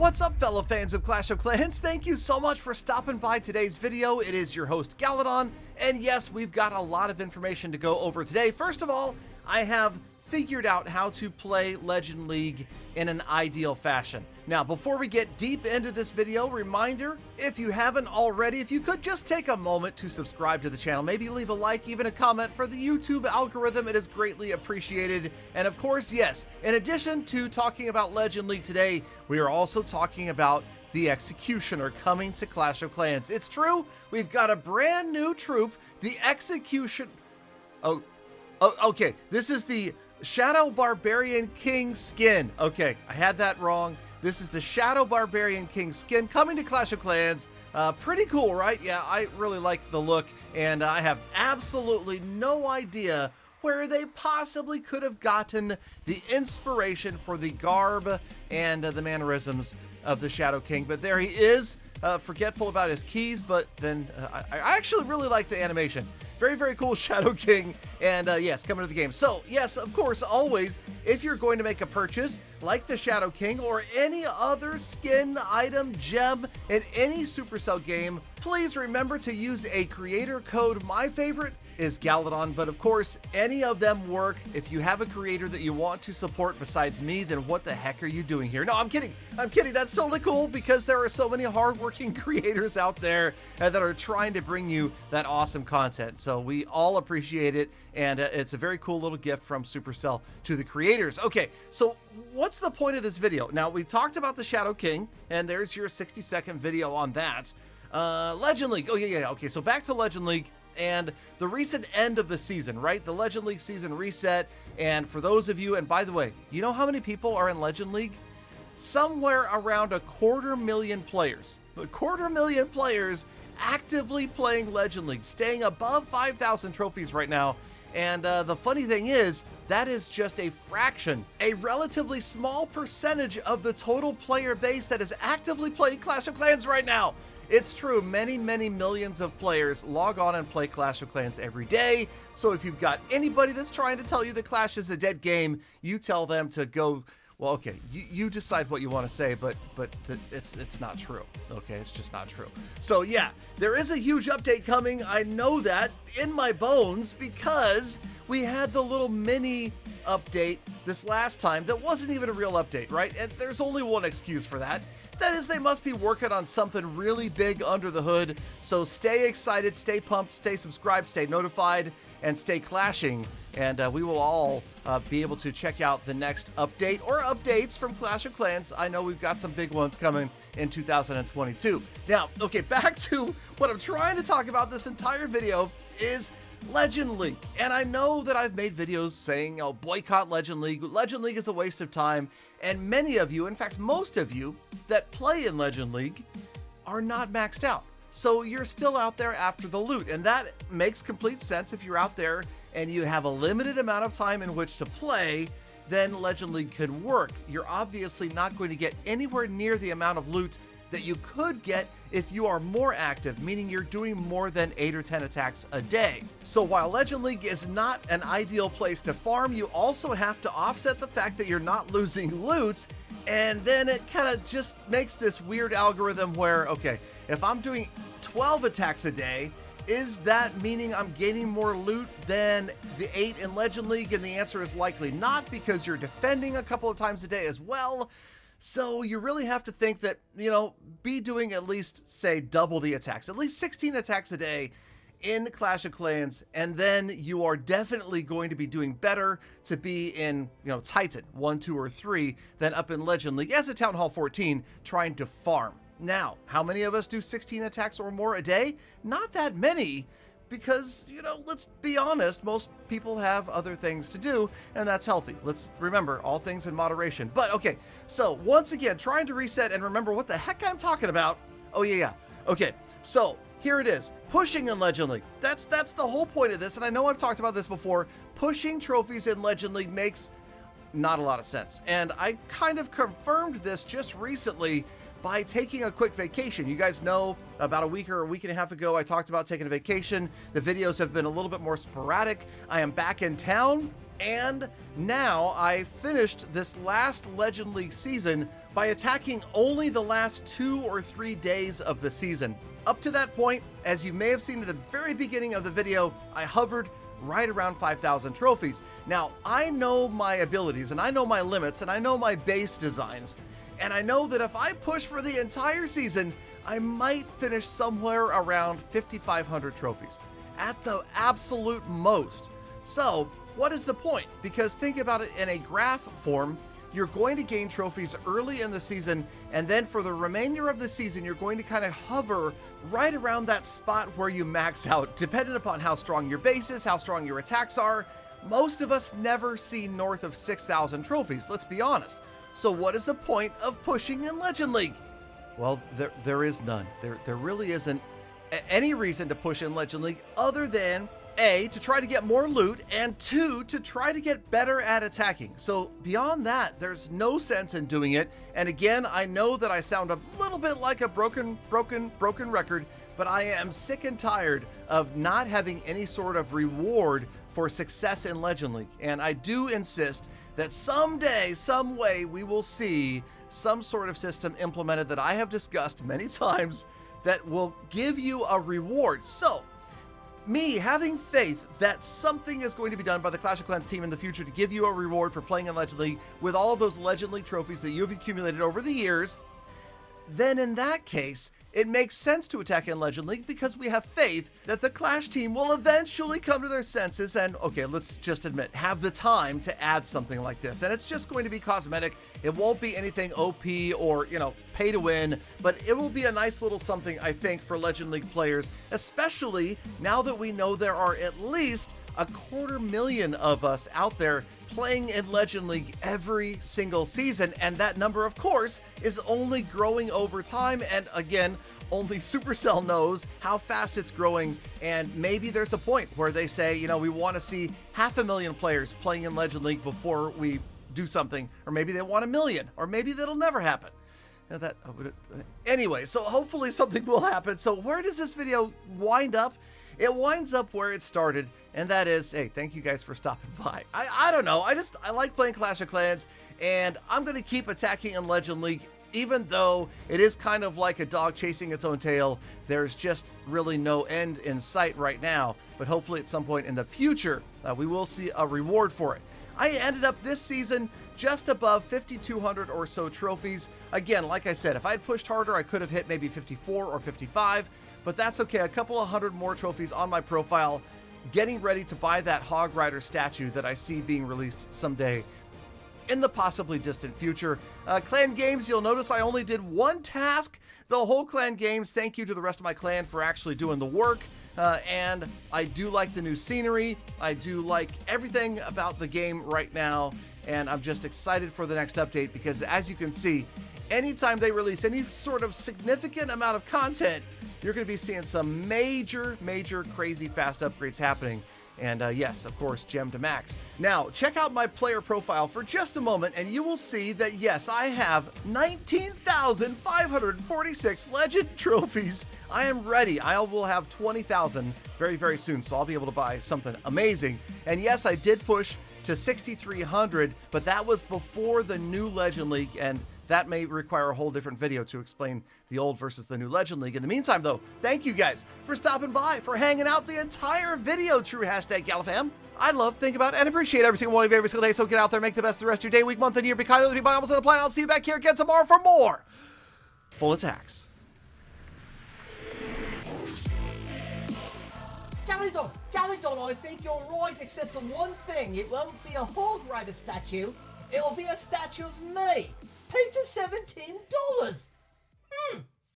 What's up, fellow fans of Clash of Clans? Thank you so much for stopping by today's video. It is your host, Galadon, and yes, we've got a lot of information to go over today. First of all, I have figured out how to play Legend League in an ideal fashion. Now, before we get deep into this video, reminder, if you haven't already, if you could just take a moment to subscribe to the channel, maybe leave a like, even a comment for the YouTube algorithm, it is greatly appreciated. And of course, yes, in addition to talking about Legend League today, we are also talking about the Executioner coming to Clash of Clans. It's true, we've got a brand new troop, the Execution... Okay, this is the Shadow Barbarian King skin. Okay, I had that wrong. This is the Shadow Barbarian King skin coming to Clash of Clans. Pretty cool, right? Yeah, I really like the look, and I have absolutely no idea where they possibly could have gotten the inspiration for the garb and the mannerisms of the Shadow King. But there he is, forgetful about his keys, but then I actually really like the animation. Very, very cool Shadow King, and yes, coming to the game. So, yes, of course, always, if you're going to make a purchase, like the Shadow King, or any other skin, item, gem, in any Supercell game, please remember to use a creator code. My favorite is Galadon, but of course, any of them work. If you have a creator that you want to support besides me, then what the heck are you doing here? No, I'm kidding. I'm kidding. That's totally cool because there are so many hardworking creators out there that are trying to bring you that awesome content. So we all appreciate it, and it's a very cool little gift from Supercell to the creators. Okay, so what's the point of this video? Now, we talked about the Shadow King, and there's your 60-second video on that. Legend League. Oh, yeah. Okay, so back to Legend League and the recent end of the season, right? The Legend League season reset. And for those of you, and by the way, you know how many people are in Legend League? Somewhere around 250,000 players. 250,000 players actively playing Legend League, staying above 5,000 trophies right now. And the funny thing is, that is just a fraction, a relatively small percentage of the total player base that is actively playing Clash of Clans right now. It's true, many, many millions of players log on and play Clash of Clans every day. So if you've got anybody that's trying to tell you that Clash is a dead game, you tell them to go, well, okay, you decide what you want to say, but it's not true. Okay, it's just not true. So yeah, there is a huge update coming. I know that in my bones because we had the little mini update this last time that wasn't even a real update, right? And there's only one excuse for that. That is, they must be working on something really big under the hood. So stay excited, stay pumped, stay subscribed, stay notified, and stay clashing. And we will all be able to check out the next update or updates from Clash of Clans. I know we've got some big ones coming in 2022. Now, okay, back to what I'm trying to talk about this entire video is Legend League. And I know that I've made videos saying, oh, boycott Legend League. Legend League is a waste of time. And many of you, in fact, most of you that play in Legend League are not maxed out. So you're still out there after the loot. And that makes complete sense. If you're out there and you have a limited amount of time in which to play, then Legend League could work. You're obviously not going to get anywhere near the amount of loot that you could get if you are more active, meaning you're doing more than 8 or 10 attacks a day. So while Legend League is not an ideal place to farm, you also have to offset the fact that you're not losing loot, and then it kind of just makes this weird algorithm where, okay, if I'm doing 12 attacks a day, is that meaning I'm gaining more loot than the 8 in Legend League? And the answer is likely not, because you're defending a couple of times a day as well. So you really have to think that, you know, be doing at least, say, double the attacks, at least 16 attacks a day in Clash of Clans, and then you are definitely going to be doing better to be in, you know, Titan 1, 2, or 3 than up in Legend League as a Town Hall 14 trying to farm. Now, how many of us do 16 attacks or more a day? Not that many. Because, you know, let's be honest, most people have other things to do, and that's healthy. Let's remember, all things in moderation. But, okay, so once again, trying to reset and remember what the heck I'm talking about. Oh, yeah. Okay, so here it is. Pushing in Legend League. That's the whole point of this, and I know I've talked about this before. Pushing trophies in Legend League makes not a lot of sense. And I kind of confirmed this just recently by taking a quick vacation. You guys know about a week or a week and a half ago, I talked about taking a vacation. The videos have been a little bit more sporadic. I am back in town, And now I finished this last Legend League season by attacking only the last 2 or 3 days of the season. Up to that point, as you may have seen at the very beginning of the video, I hovered right around 5,000 trophies. Now, I know my abilities, and I know my limits, and I know my base designs, and I know that if I push for the entire season, I might finish somewhere around 5,500 trophies, at the absolute most. So, what is the point? Because think about it in a graph form. You're going to gain trophies early in the season, and then for the remainder of the season, you're going to kind of hover right around that spot where you max out, depending upon how strong your base is, how strong your attacks are. Most of us never see north of 6,000 trophies, let's be honest. So what is the point of pushing in Legend League? Well, there is none. There really isn't any reason to push in Legend League other than A, to try to get more loot, and 2, to try to get better at attacking. So beyond that, there's no sense in doing it. And again, I know that I sound a little bit like a broken record, but I am sick and tired of not having any sort of reward for success in Legend League. And I do insist that someday, some way, we will see some sort of system implemented that I have discussed many times that will give you a reward. So, me having faith that something is going to be done by the Clash of Clans team in the future to give you a reward for playing in Legend League with all of those Legend League trophies that you've accumulated over the years, then in that case, it makes sense to attack in Legend League because we have faith that the Clash team will eventually come to their senses and, okay, let's just admit, have the time to add something like this. And it's just going to be cosmetic. It won't be anything OP or, pay to win, but it will be a nice little something, I think, for Legend League players, especially now that we know there are at least 250,000 of us out there playing in Legend League every single season, and that number, of course, is only growing over time. And again, only Supercell knows how fast it's growing, and maybe there's a point where they say, we want to see 500,000 players playing in Legend League before we do something, or maybe they want 1 million, or maybe that'll never happen. Anyway, so hopefully something will happen. So where does this video wind up? It winds up where it started, and that is, hey, thank you guys for stopping by. I don't know, I like playing Clash of Clans, and I'm going to keep attacking in Legend League, even though it is kind of like a dog chasing its own tail. There's just really no end in sight right now, but hopefully at some point in the future, we will see a reward for it. I ended up this season just above 5,200 or so trophies. Again, like I said, if I had pushed harder, I could have hit maybe 54 or 55, but that's okay. A couple of hundred more trophies on my profile, getting ready to buy that Hog Rider statue that I see being released someday in the possibly distant future. Clan Games, you'll notice I only did 1 task the whole Clan Games. Thank you to the rest of my clan for actually doing the work. And I do like the new scenery. I do like everything about the game right now, and I'm just excited for the next update because, as you can see, anytime they release any sort of significant amount of content, you're going to be seeing some major crazy fast upgrades happening. And yes, of course, gem to max. Now, check out my player profile for just a moment, and you will see that, yes, I have 19,546 legend trophies. I am ready. I will have 20,000 very soon, so I'll be able to buy something amazing. And yes, I did push to 6,300, but that was before the new Legend League, and that may require a whole different video to explain the old versus the new Legend League. In the meantime, though, thank you guys for stopping by, for hanging out the entire video. True hashtag Galafam. I love, think about, and appreciate every single one of you every single day. So get out there, make the best of the rest of your day, week, month, and year. Be kind to the people almost on the planet. I'll see you back here again tomorrow for more full attacks. Galadon, I think you're right, except for one thing. It won't be a Hog Rider statue. It will be a statue of me. Pay to $17.